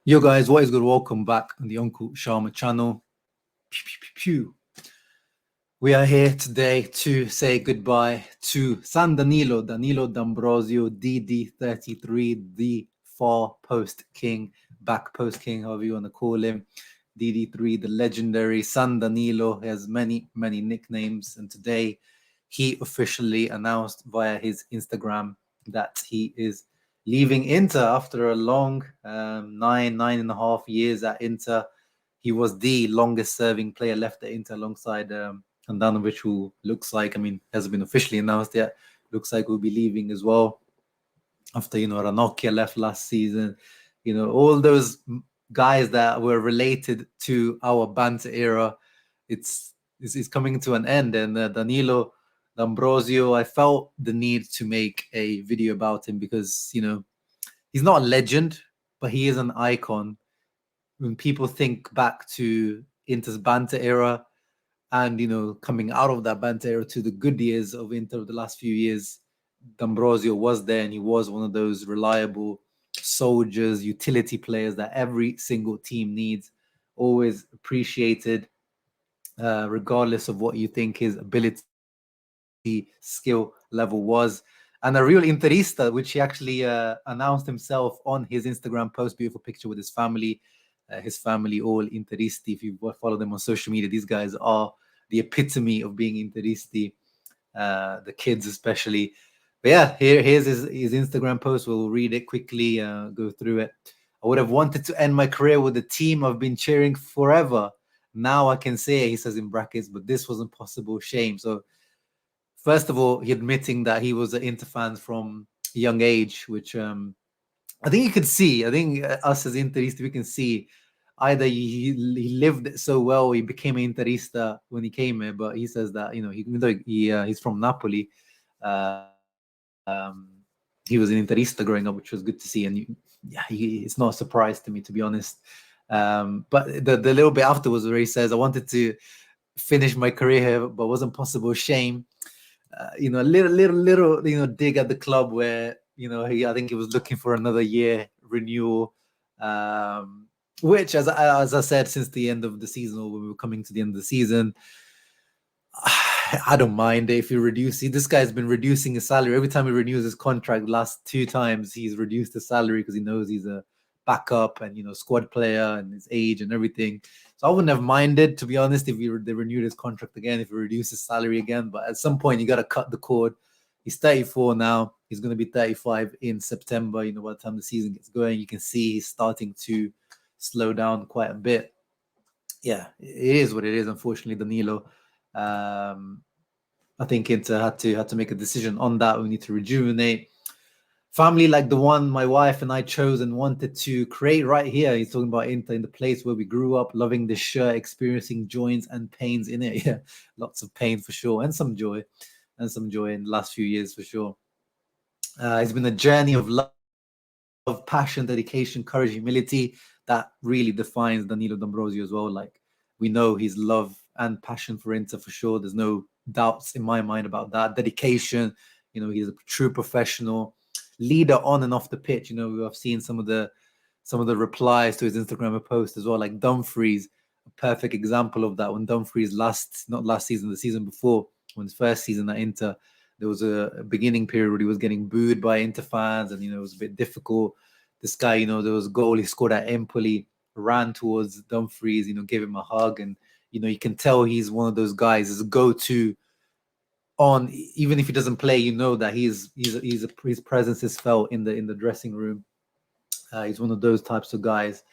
Yo guys, what is good? Welcome back on the Uncle Sharma channel. Pew, pew, pew, pew. We are here today to say goodbye to San Danilo D'Ambrosio, DD33, the far post king, back post king, however you want to call him. DD3, the legendary San Danilo. He has many nicknames, and today he officially announced via his Instagram that he is leaving Inter after a long 9.5 years at Inter. He was the longest serving player left at Inter alongside Handanovic, who looks like, hasn't been officially announced yet, looks like we'll be leaving as well after, Ranocchia left last season. All those guys that were related to our banter era, it's coming to an end. And Danilo D'Ambrosio, I felt the need to make a video about him because, he's not a legend, but he is an icon. When people think back to Inter's banter era and, coming out of that banter era to the good years of Inter the last few years, D'Ambrosio was there, and he was one of those reliable soldiers, utility players that every single team needs, always appreciated, regardless of what you think his ability, skill level was. And a real Interista, which he actually announced himself on his Instagram post. Beautiful picture with his family all Interisti. If you follow them on social media, these guys are the epitome of being Interisti, the kids especially. But yeah, here's his Instagram post. We'll read it quickly, go through it. I would have wanted to end my career with the team I've been cheering forever. Now I can say it, he says in brackets, but this wasn't possible. Shame. So first of all, he admitting that he was an Inter fan from a young age, which I think you could see. I think us as Interista, we can see either he lived it so well, he became an Interista when he came here, but he says that, even though he's from Napoli, he was an Interista growing up, which was good to see. And it's not a surprise to me, to be honest. But the little bit afterwards where he says, I wanted to finish my career here, but wasn't possible. Shame. A little, dig at the club where, I think he was looking for another year renewal, which, as I said, since the end of the season, or when we were coming to the end of the season, I don't mind if you reduce. This guy's been reducing his salary every time he renews his contract. Last 2 times he's reduced the salary because he knows he's a backup and squad player and his age and everything. So I wouldn't have minded, to be honest, if they renewed his contract again, if he reduced his salary again. But at some point you got to cut the cord. He's 34 now. He's going to be 35 in September. By the time the season gets going, you can see he's starting to slow down quite a bit. Yeah, it is what it is. Unfortunately, Danilo. I think Inter had to make a decision on that. We need to rejuvenate family like the one my wife and I chose and wanted to create right here. He's talking about Inter, in the place where we grew up, loving this shirt, experiencing joys and pains in it. Yeah, lots of pain for sure, and some joy in the last few years for sure. It's been a journey of love, passion, dedication, courage, humility that really defines Danilo D'Ambrosio as well. Like, we know his love and passion for Inter for sure. There's no doubts in my mind about that. Dedication, he's a true professional leader on and off the pitch. I've seen some of the replies to his Instagram post as well, like Dumfries, a perfect example of that. When Dumfries not last season, the season before, when his first season at Inter, there was a beginning period where he was getting booed by Inter fans, and it was a bit difficult. This guy, there was a goal he scored at Empoli, ran towards Dumfries, gave him a hug, and you can tell he's one of those guys, is a go-to on, even if he doesn't play, that his presence is felt in the dressing room. He's one of those types of guys,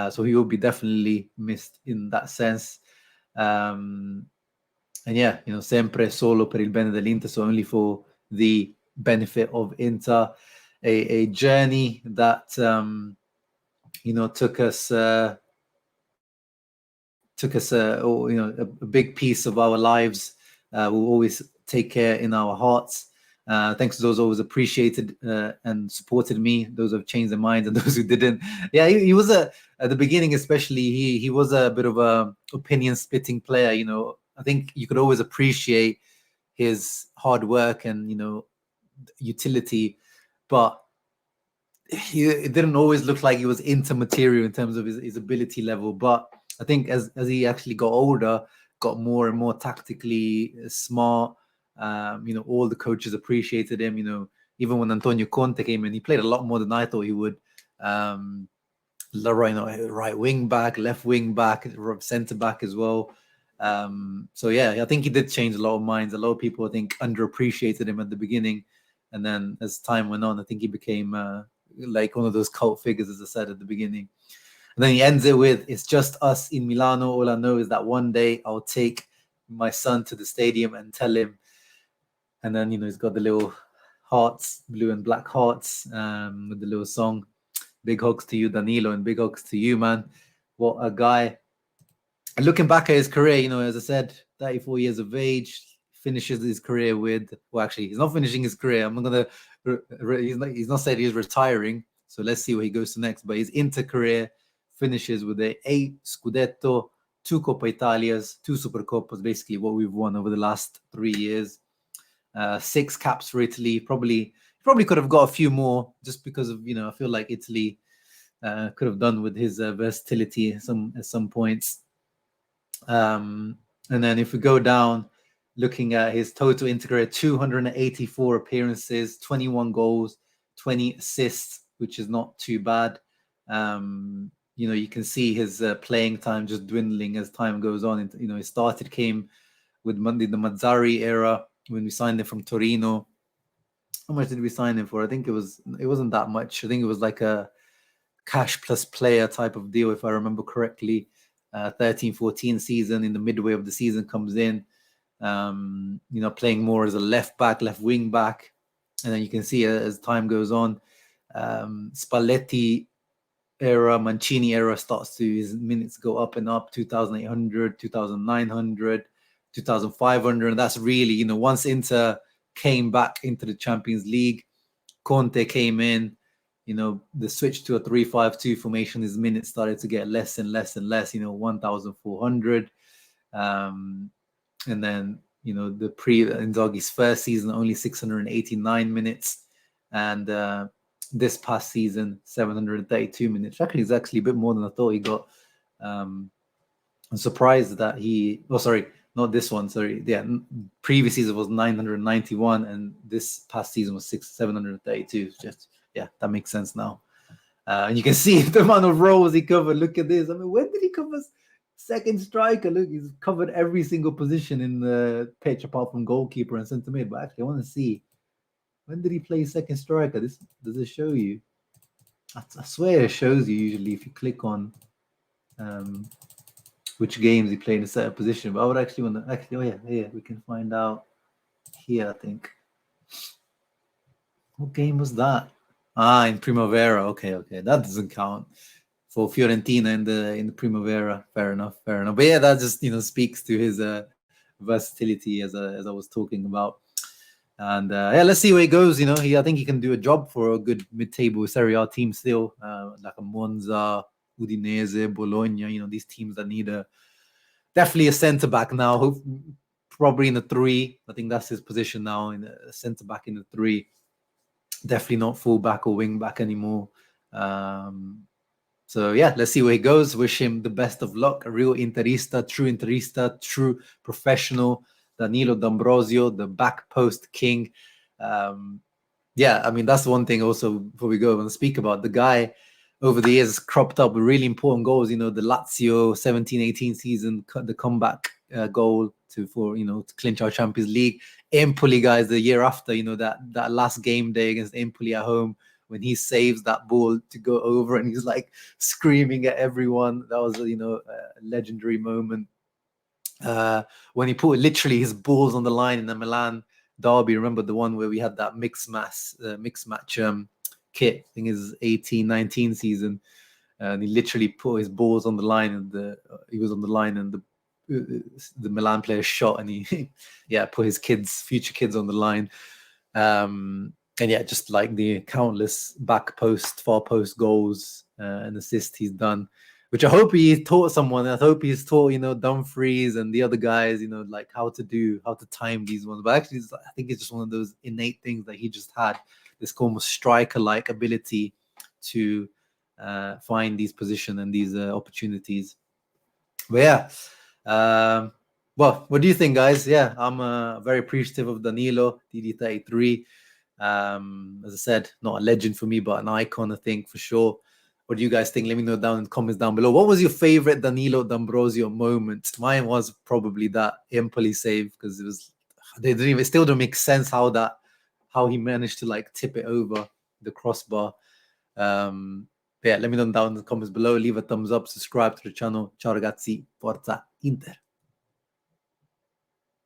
so he will be definitely missed in that sense. And yeah, sempre solo per il bene dell'Inter, so only for the benefit of Inter. A journey that took us a big piece of our lives. We'll always take care in our hearts. Thanks to those who always appreciated and supported me, those who have changed their minds and those who didn't. Yeah, he was at the beginning, especially, he was a bit of a opinion spitting player. I think you could always appreciate his hard work and utility, but it didn't always look like he was into material in terms of his ability level. But I think as he actually got older, got more and more tactically smart. All the coaches appreciated him. Even when Antonio Conte came in, he played a lot more than I thought he would. Right wing back, left wing back, centre back as well. So yeah, I think he did change a lot of minds. A lot of people, I think, underappreciated him at the beginning, and then as time went on, I think he became like one of those cult figures, as I said at the beginning. And then he ends it with, "It's just us in Milano. All I know is that one day I'll take my son to the stadium and tell him." And then he's got the little hearts, blue and black hearts, with the little song. Big hugs to you, Danilo, and big hugs to you, man. What a guy. And looking back at his career, as I said, 34 years of age, finishes his career with, well, actually, he's not finishing his career. I'm not going to, he's not said he's retiring. So let's see where he goes to next. But his Inter career finishes with 8 Scudetto, 2 Coppa Italias, 2 Supercoppas, basically what we've won over the last 3 years. 6 caps for Italy. Probably could have got a few more just because of, I feel like Italy could have done with his versatility at some points. And then if we go down, looking at his total Inter, 284 appearances, 21 goals, 20 assists, which is not too bad. You can see his playing time just dwindling as time goes on. He came with the Mazzarri era when we signed him from Torino. How much did we sign him for? I think it wasn't that much. I think it was like a cash plus player type of deal, if I remember correctly. 13-14 season, in the midway of the season, comes in, playing more as a left wing back. And then you can see as time goes on, Spalletti era, Mancini era starts to, his minutes go up and up, 2,800, 2,900, 2,500. And that's really, once Inter came back into the Champions League, Conte came in, the switch to a 3-5-2 formation, his minutes started to get less and less and less, 1,400. And then, the Inzaghi's first season, only 689 minutes. And this past season, 732 minutes. Actually, it's actually a bit more than I thought he got. I'm surprised that not this one, sorry. Yeah, previous season was 991, and this past season was 732. Just, yeah, that makes sense now. And you can see the amount of roles he covered. Look at this. I mean, when did he cover second striker? Look, he's covered every single position in the pitch apart from goalkeeper and centre mid. But actually, I want to see, when did he play second striker? Does it show you? I swear it shows you usually if you click on which games he played in a certain position. But I would actually want to, we can find out here, I think. What game was that? In Primavera. Okay. That doesn't count for Fiorentina in the Primavera. Fair enough. But yeah, that just speaks to his versatility as I was talking about. And let's see where he goes. I think he can do a job for a good mid-table Serie A team still, like a Monza, Udinese, Bologna. These teams that need definitely a centre back now. Probably in the 3. I think that's his position now, in a centre back in the 3. Definitely not full back or wing back anymore. So yeah, let's see where he goes. Wish him the best of luck. A real Interista, true professional. Danilo D'Ambrosio, the back post king. That's one thing also before we go and speak about. The guy over the years has cropped up with really important goals. The Lazio 17-18 season, the comeback goal to clinch our Champions League. Empoli, guys, the year after, that last game day against Empoli at home, when he saves that ball to go over and he's like screaming at everyone. That was a legendary moment. When he put literally his balls on the line in the Milan derby. Remember the one where we had that mixed match kit? I think it's 18-19 season, and he literally put his balls on the line, and he was on the line, and the Milan player shot, and he put his future kids on the line. And just like the countless back post, far post goals and assists he's done, which I hope he taught someone. I hope he's taught, Dumfries and the other guys, like how to time these ones. But actually, I think it's just one of those innate things that he just had, this almost striker-like ability to find these positions and these opportunities. But yeah, well, what do you think, guys? Yeah, I'm very appreciative of Danilo, DD33. As I said, not a legend for me, but an icon, I think, for sure. What do you guys think? Let me know down in the comments down below. What was your favorite Danilo D'Ambrosio moment? Mine was probably that Empoli save, because it still don't make sense how he managed to like tip it over the crossbar. But yeah, let me know down in the comments below. Leave a thumbs up, subscribe to the channel. Ciao ragazzi, forza Inter.